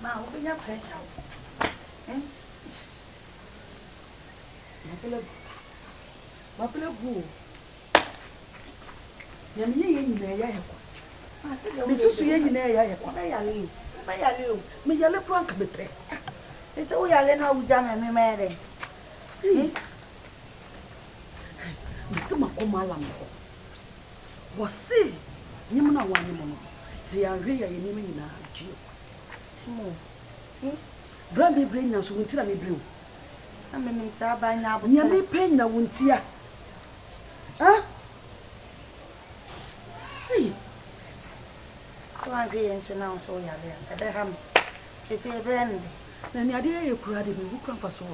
Ma, open your pressure. Mapela bu. Yami ye nyina ya yekwa. Me susu ye nyina ya yekwa. Ba ya le. Ba ya le. Me yale plank betre. Ese o ya le na uja me mere. Me se makoma la mo. Wo se nyim na wani mo no. Te ya hwe ya yenim nyina ji. Simo. Bra me brain na so wonti na me brain. Ame me sa ba nya abuta. Nya me pen na wontia. Ah? Hey. Wa hwe yen so na so ya le. Ebe ham. Ese brand. Na ni ade ye kura de me wukura fa so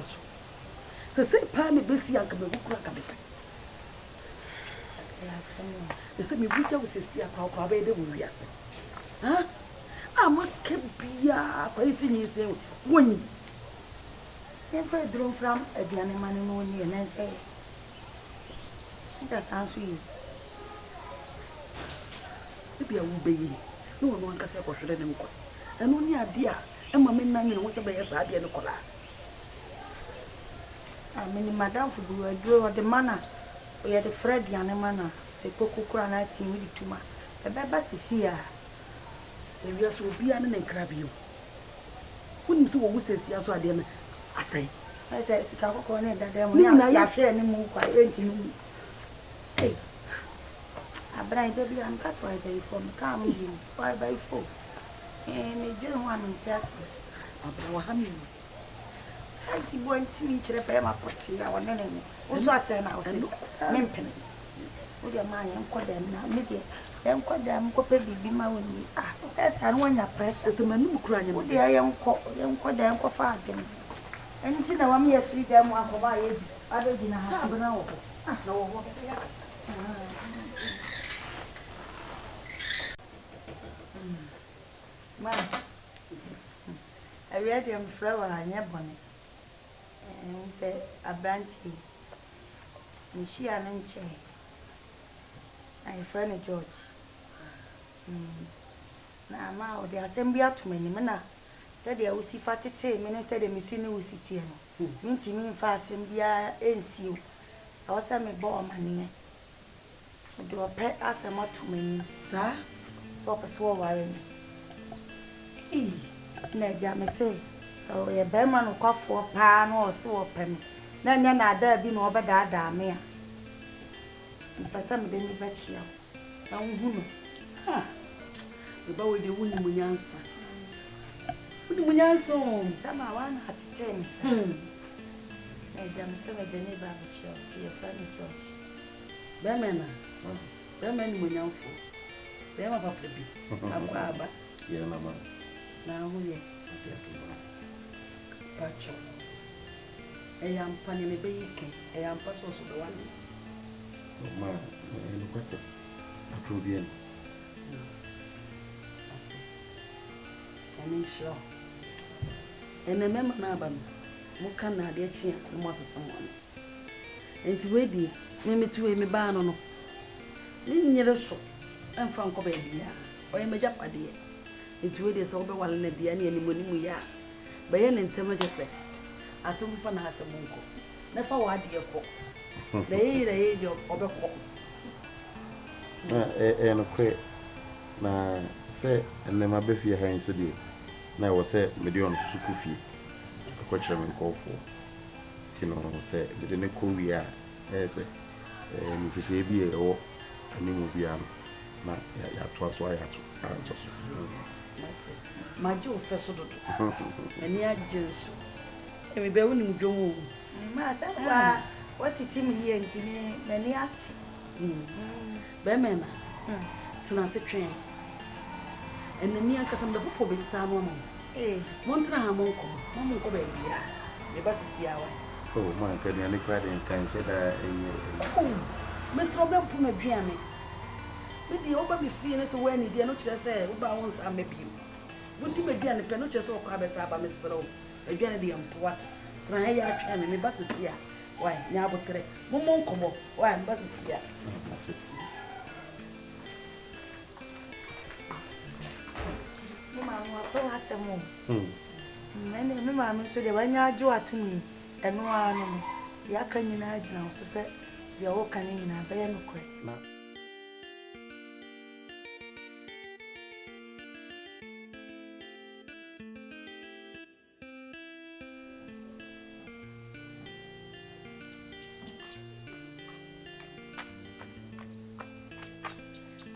so. Se pa me besi anka me wukura ka me. Ya simo. Ese me buja wo sesi akwa ba de wo wiase. Ha? Ama kebia kwa isi ni se woni. Yen fa drum from aduane mane no ni na nse. Nta sansu yi. Bibia wo beyi. No no anka se kwhwere ne mkwa. Eno ni ade a ema me nan ne wo se be yesa ade ne kola. Amini madam fu du aduro de mana. O ye de Fred ya ne mana. Se kokukura na ti wi dituma. Ebe ba sisi a. Ewia so bia ne nkra bio. Wonim se wo wusesi aso ade na asai. Ese sika kokko ne dada mu ya hwe ne mu kwa enti nu. Hey. Abrai de bia nka so ai bai fo ka mu yi. Why bai fo? Me dwere ho anu ti ase. Abra wa hami. Enti bo enti mi kire pe ma poti ya wona ne. Wo so ase na wo se. Mempen. Wo de ma ye nko dem na me de enko dem ko pe bibi ma woni. Ah, esa no nya pressure. Se manu kura nya. Wo de ye nko dem ko fa adem. Enti na wa me ye free dem akoba ye bi. Abeji na ha. Sa na wo. Ah, na wo be ya kasa. Ma. I read them flower anya bone. Say abranti. Mishia no nche. My friend George. Na ma o de assembly atumani me na said they usi fatete me no said the missing usi tie no. Minti mi mfa assembly ensi o. Awasa me bo mane. Do ope asem atumani. Sa So person worry me. Na ja me say so ye be ma no kwafo pa na o se wo pe me. Na nya na ada bi na obeda me a. Mpasa me de ni ba chia. Na hu no. ha. Ba we de woni munyansa. Woni munyansa o. Sama wana atete me sa. Na ja me se me de ni ba chia ti e fa ni George. Ba me na. Ba me ni munyanfo. Ba ma papa bi. Akwa aba. Ye na ma. Na hu ye. Pacho. Eyampa ni me be yike. Eyampa so so be wani. Ma, no kwese. Approve Eni sho. Ene mema na aba me. Muka na ade chi a mo asesa mo no. Enti we di me metu we me ba no no. Ni nyere so. Emfa nko ba bia. Oye me japade. Enti we di so be wale na dia ne animu nimu ya. Ba ye ne ntema je se. Asem fa na asem nko. Na fa wa ade ko. Na ye jo obekọ. No kwe na se enne ma be fie ha nso die na wo se me de on suku fie ko kire me nkofo ti no se de ne ko wi a se ni hihye bi e wo ani mu bia na ya to so ya to anso so Ma je o fe so dodo. Ani agye so. E me be woni mu dwomo. Ma sa kwa what it me here ntini na ni ati. Be me na. Tena se twen. Enani akasa mbe popo be sa no mo. Mo ntra ha mo nko. Mo nko ba bia. Me ba sisi awa. Oh man, can you cry in can say that Miss Robin Puma Gianni. Maybe over me feel as when he did not say, Uba once I may be. Would you be Gianni Penuches or Cabeza by Mr. O? A Gianni what? Try and me buses here. Why, now but three. Momon come up. Why, buses here. Mamma, what has a moon? Me mama so de wanya adwo atumi eno ano no ya ka nyina agina so se de wo ka nyina be ye no kure na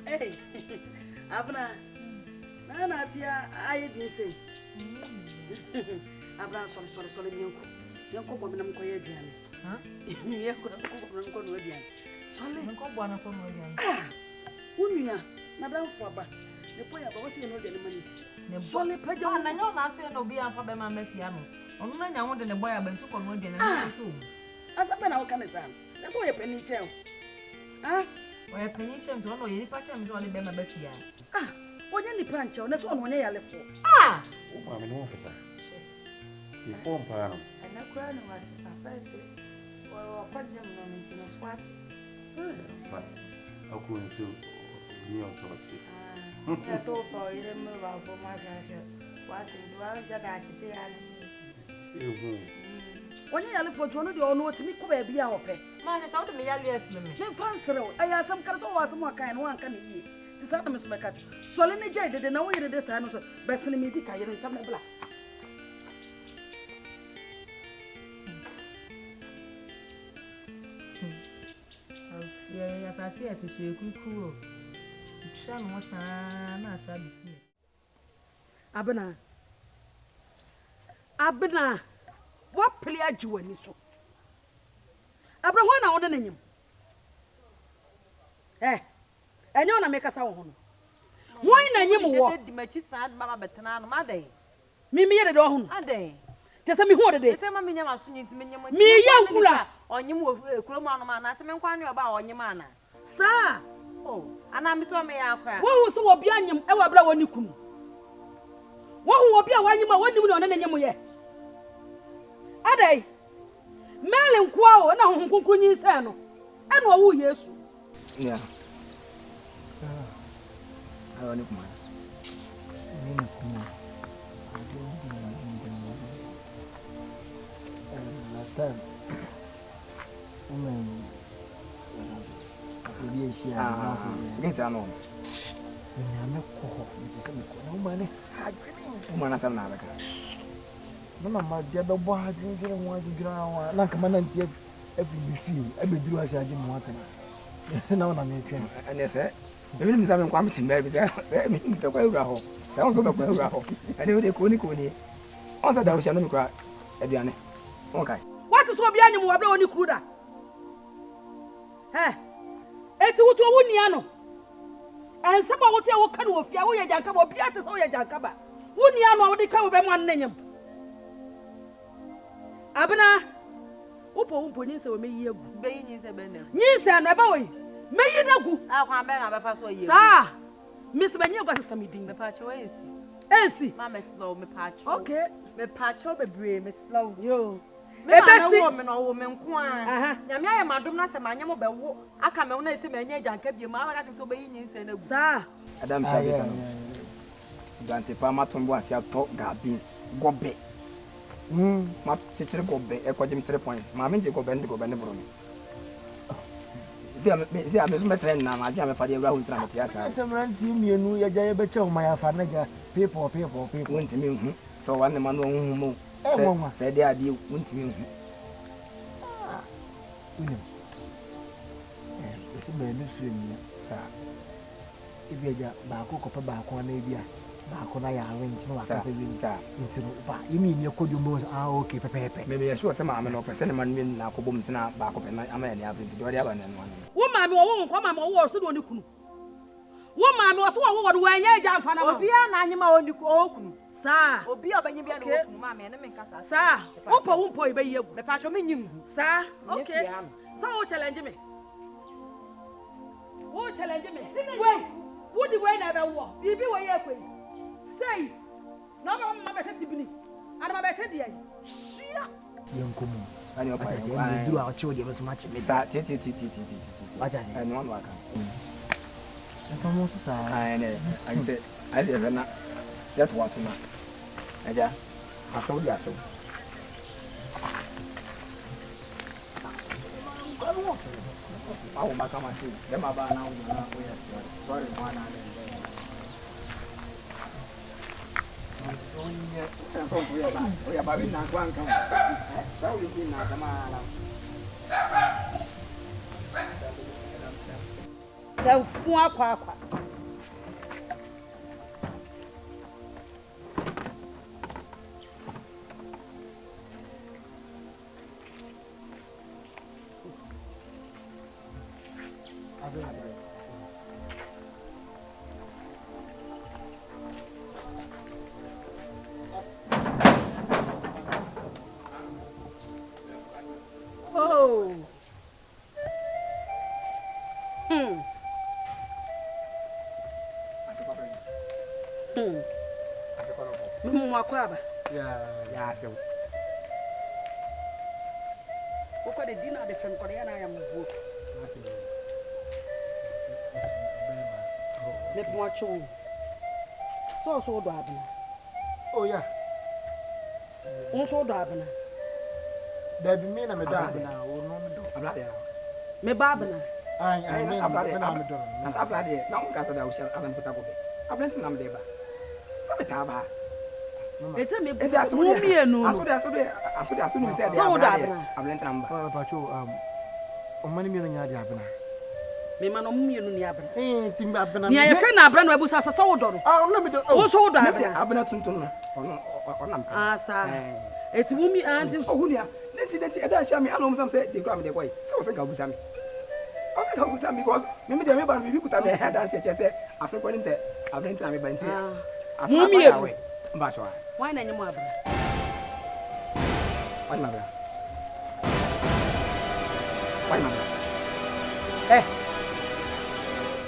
Hey, Abna. Na tia aye bi say. Abna sorry yanko. Yanko bo menam ko ye aduane. Ha? Yanko ko no aduane. Sorry. Yanko bo na ko no aduane. Ah. Unua, na danfo aba. Ne poya ba wo se no aduane maniti. Sorry paja na nyo na ase na obi anfa be ma mafia no. Ono na nya wo de ne boy aba ntu ko no aduane na so. Asa be na wo kan sa. Na so ye pani chen. Ah? Oya penyi chem to no ye nipa chem to le be ma bafia. Ah, onye nipa nche na so no onye yalefo. Ah, o ma me no ofisa e form pa no ana kura no wasisa first o kwajem no ntino swati ba akun so ni on so si ya so pa ire me ba bo ma ga wasin wa za da ti se ya ni ehu Onye yalefo to no de ono otimi ko ba bia ope. ma se sa wo me ya les me. Me fansere o aya asam kare so wasam akan no anka ne yie. Ti sa na me so meka to. Sole ne jai de na wo yire de sa no so besene me di ka yire ntam na bla. Ya sa se ati se kuku o. Twa no sa na sa bi si. Abena. What play ajuwa ni so? Abra ho na wo de nanyim. Enyo na meka sa wo ho no. Won na nyim wo. Di machi sa mama betena no ma dai. Mimi ye de wo ho no. Adai. Tese mi ho de de. Se ma menya maso nyi ntime nyem. Mi ye kula. Onyim wo kurom anu ma na se me nkwa anyo ba onyim ana. Sa. Oh, ana mi to me ya akwa. Wo hu so wo bia nyim e wa bra woni kunu. Wo hu wo bia wanyim a woni mu na nanyim ye. Adai. Mele nkwa o na ho nkunkru nyi se no. E no wo Yesu. Yeah. I want kuma. Last time. Get on. Mama ma dia be bo ha dwendwere ho adwendwere ho na kama na ntie afi feel e be duru ase age mo atena se na na me twen Ane se ebi nim sa me kwa meti mba bi se me mpe kwa ewura ho se on so be kwa ewura ho ane o de ko ni on sa da o sia no me kwa aduane on kai What is so bia nyim wo bra woni kuru da? Eti wutu wo nia no. Ensaba wo te wo ka no ofia wo ye janka ba bia te so wo ye janka ba. Wo nia no wo de ka wo be mo an nanyam. Abena upo nyi se wo meyi egu. Be yin se be na. Nyi se no e ba wo yi. Meyi na gu. Akwa be na be fa so ye. Sa. Miss be nyi gu asamidin. Me pa cho ensi. Ensi. Ma me slow me pa cho. Okay. Me pa cho be bre me slow. Yo. Ebesi wo me no wo me nko a. Nyame aye madom na se manyem be wo. Aka me wo na se me nya janka bi ma aka so be yin se na gu. Sa. Adam Shabeta no Dante pa matombo asia to gabins gobe ma chechere gobe e kwaje mi 3 points ma menje gobe ndi gobe ne bro mi zia me so metre na ma dia me fa dia ura hu ntra metia sa asemranti mienu ya ja ye be che o ma ya fa na ja people wonti mi hu so wan ne ma no hu mu se dia ade wonti mi hu unim ese be Nisuo ni sa ibi ja ba ko ko pa ba ko na ibi a ba ko na ya wen chi wa ka se wi sa ntino ba yimi ni ko jo mo okay pepepe me ya sure se ma me no pese ne man mi na ko bom tina ba ko pe na ama ne abin do dia ba ne no Wo maami wo nkwa maami wo so do ni kunu. Wo maami wo so wo do wanya ja mfa na wo. Obi a na anyima oni ko okunu. Sa. Obi a banyi bia na okunu maami ne me nkasa. Sa. Wo ibe yegu. Me pa cho me nyingu. Sa. Okay. Sa wo challenge me. Wo challenge me. Wait. Wo di we na be wo. Bibi we ye kwai. Say. Na ma be tete bini. Ana ma be tete dia. Shia. yenkomo ani opa ya duru a cho de be so match me sa ti wacha se ani wan waka nfa mo so sa ai ne ai se na that was na aja Aso di aso. Awo maka ma shi. Dem aba na wo na wo ya. Sorry mo na le. Oh ya ba bi na kwa nkan. Sa wo di na sama ala. Sa fu akwa. Oh. Mwakwaba. Ya se. Uko de dinner de friend ko ya na ya mbo. Le mwacho. So do abna. Oh yeah. So do abna. There be me na me do abna, o no me do. Abla de. Me ba abna. Ai na sabla de na me do. Na sabla de na un kasa da o shar alan puta ko be. Abla ntina me de ba. Sabe ta ba. Eta me busa mo mienu. Aso de me say de. So do abna. Abla ntina me ba. Pacho o mani mi no nya de abna. Me ma no mienu ni abna. Tim abna. Ni aye fe na abna no abusa sa so do no. No me do. O so do abna. Abna tuntun no. Onam. Sa. Eti mo mi anti ohunia. Nti eda sha me alom sam say de kra me de koy. Say o say ga busa me. I say ga busa me because me de me ba me bi kuta me dance che say aso ko nim say abna ntina me ba nti. Aso ba ya we. Mba cho. why na nyemo abra? Why mabra? Why mabra?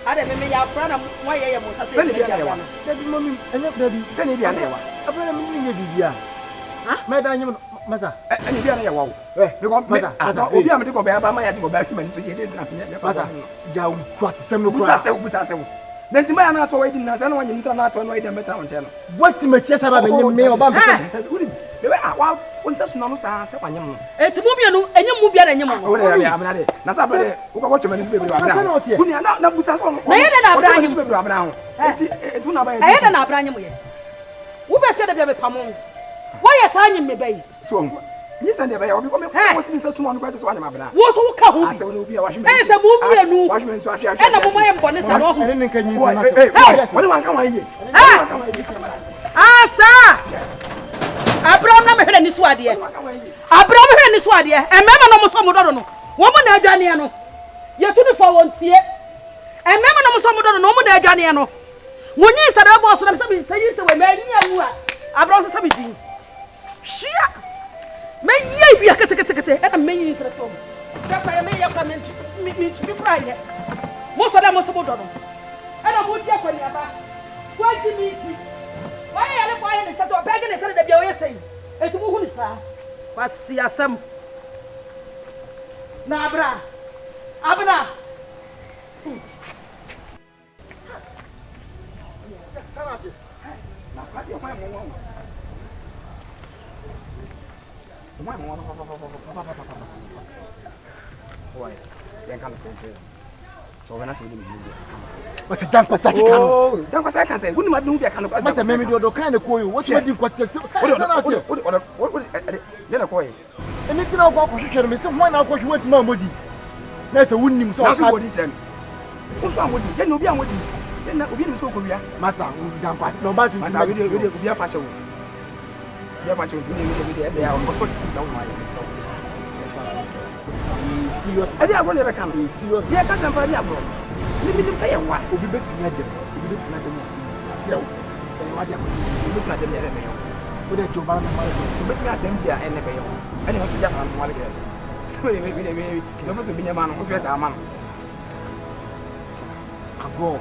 Ade me ya fra na why ye mo sa say. Say ni bia na yawa. Dabi mami, enya dabi. Say ni bia na yawa. Abna mi ni bibia. Me da nyem masa. Ani bia na yawa. Because masa. Obi am de ko ba ba ma ya de ko ba hima ni so je de na penya. Masa. Ja u twat sem no busa se. Nenti ma ya na to wa di na se na wa nyim tra na to no ide meta on che no. Wasi me chia saba be nyem me oba mpese. Uni. Be wa onta suna no sa se kwanyem no. Eti mu bia no enyem mu bia na enyem no. O de ya amna de. Na sa brade wo ko choma ni so be wa bra. Uni na busa so. Na ye na abra anyem. So be wa bra ho. Eti na ba ye. Aye na abra anyem ye. Wo be fe de bia be pamo. Wo ye sa anyem me bayi. So ni sande ba ya obi ko me ko se nsa suma no kwa so wa nyama bra. Wo so wo ka ho bi. Asa wo obi a wa hwe me. Se mu mienu. Wa hwe me so ahwe. E na mo moye mbone sa no ho. Ene nka nyi sa masa. Woni wan kan wa ye. Asa. Abraham na me hwe ni so ade. Abraham hwe ni so ade. E mema no mo so mo dodo no. Wo mo na adwane no. Ye tu ni fa won tie. E mema no mo so mo dodo no mo na adwane no. Munyi sa da bo so na se se we ma nyi anu a. Abraham se bi din. Shia. Me ye bia kete e na me yin sere to. Se pa me ye kwa me tu kura ye. Mo so da mo so bodo no. E na mo dia kwa ni aba. Kwa ji mi ti. Wa ye le fa ye ne se so pege ne sere da bia o ye sei. E tu mu hu ni sa. Kwa si asem. Na abra. Abna. Sanati. Na pa di o ma mo. Why? Yang kan konse. So when I say me. Wasi jampa saki kan. Oh, jampa saki kan say. Wuni ma dun bia kan ko. Masa me do kan ko yo. What you kwase. Sanati. Ne na ko yi. Eni tina ko hwehwe me se ho na ko hwe ntima modi. Na se wunnim so ka. Na so wodi tire. Wo so amodi. Je na obi amodi. Je na obi ni so ko wia. Master, jampa. No ba tun. Master, we dey obi afa se wo. Bia fa chon tuni we dey e on so titu sa wo ma ye se. Serious. E dey agro le be kan. Serious. Ye ka sampa dey agro. Ni mi dim say ye wa. Obi betumi adem. Obi betumi adem. Sew. E wa dia ko. Obi betumi adem ye be yo. O de joba na mara. So betumi adem dia e ne be yo. Ani ho so dia kan wale ge. So we no so bi ne ma no. O so sa ma no. Agro.